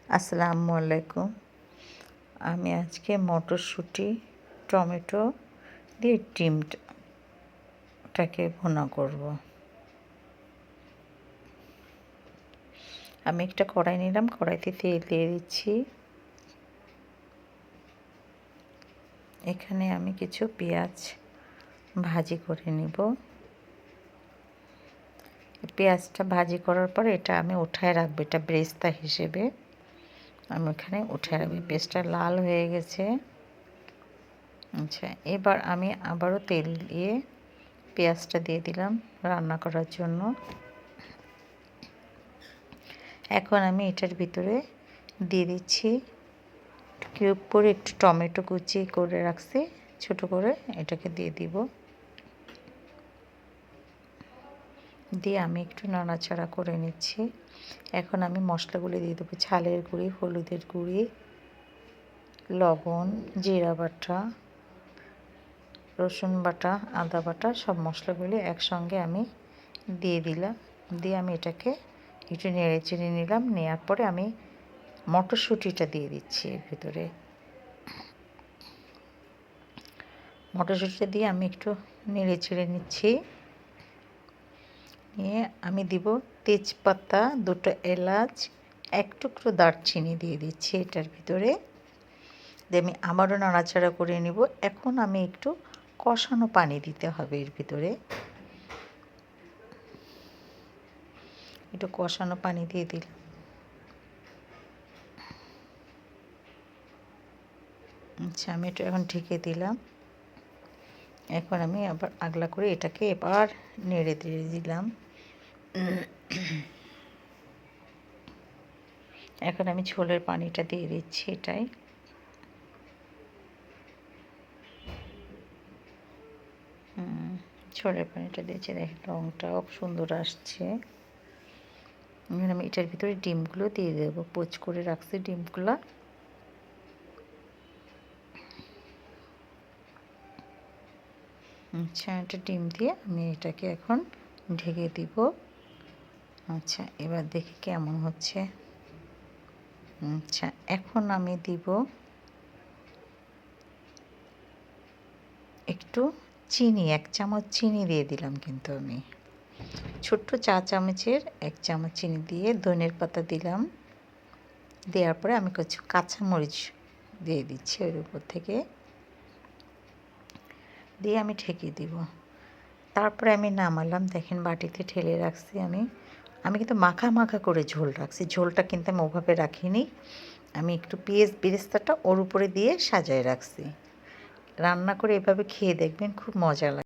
আসসালামু আলাইকুম। আমি আজকে মটরশুঁটি, টমেটো দিয়ে ডিমটাকে ভুনা করব। আমি একটা কড়াই নিলাম, কড়াইতে তেল দিয়ে দিচ্ছি। এখানে আমি কিছু পেঁয়াজ ভাজি করে নিব। পেঁয়াজটা ভাজি করার পর এটা আমি উঠায় রাখবো, এটা বেরেস্তা হিসেবে আমি এখানে উঠায় রাখবো। পেঁয়াজটা লাল হয়ে গেছে। আচ্ছা, এবার আমি আবারও তেল দিয়ে পেঁয়াজটা দিয়ে দিলাম রান্না করার জন্য। এখন আমি এটার ভিতরে দিয়ে দিচ্ছি কিউব করে একটু টমেটো কুচি করে রাখছি ছোট করে, এটাকে দিয়ে দিব। দিয়ে আমি একটু নাড়াচাড়া করে নিচ্ছি। এখন আমি মশলাগুলো দিয়ে দেবো, ঝালের গুঁড়ি, হলুদের গুঁড়ি, লবণ, জিরা বাটা, রসুন বাটা, আদা বাটা, সব মশলাগুলি একসঙ্গে আমি দিয়ে দিলাম। দিয়ে আমি এটাকে একটু নেড়ে চেড়ে নিলাম। নেওয়ার পরে আমি মটরশুঁটিটা দিয়ে দিচ্ছি এর ভিতরে। মটরশুঁটিটা দিয়ে আমি একটু নেড়ে চেড়ে নিচ্ছি। নিয়ে আমি দিব তেজপাতা, 2টো এলাচ, 1 টুকরো দারচিনি দিয়ে দিচ্ছি এটার ভিতরে। দিয়ে আমি আবারও নাড়াচাড়া করে নিব। এখন আমি একটু কষানো পানি দিতে হবে এর ভিতরে। একটু কষানো পানি দিয়ে দিলাম। আচ্ছা, আমি একটু এখন ঢেকে দিলাম। এখন আমি আবার আগলা করে এটাকে এবার নেড়ে দিয়ে দিলাম। এখন আমি ঝোলের পানিটা দিয়ে দিচ্ছি এটাই। ঝোলের পানিটা দিয়েছি, দেখেন রঙটাও সুন্দর আসছে। আমি এটার ভিতরে ডিমগুলো দিয়ে দেবো, পোচ করে রাখছি ডিমগুলো। আচ্ছা, একটা ডিম দিয়ে আমি এটাকে এখন ঢেকে দিব। আচ্ছা, এবার দেখি কেমন হচ্ছে। আচ্ছা, এখন আমি দিব একটু চিনি, 1 চামচ চিনি দিয়ে দিলাম কিন্তু আমি। ছোট্ট চা চামচের 1 চামচ চিনি দিয়ে ধনের পাতা দিলাম। দেওয়ার পরে আমি কিছু কাঁচামরিচ দিয়ে দিচ্ছি ওর উপর থেকে। দিয়ে আমি ঢেকে দিব। তারপরে আমি নামালাম, দেখেন বাটিতে ঢেলে রাখছি আমি। আমি কিন্তু মাখা মাখা করে ঝোল রাখছি। ঝোলটা কিন্তু আমি ওভাবে রাখিনি। আমি একটু পেঁয়াজ বেরেস্তাটা ওর উপরে দিয়ে সাজায় রাখছি। রান্না করে এভাবে খেয়ে দেখবেন, খুব মজা লাগে।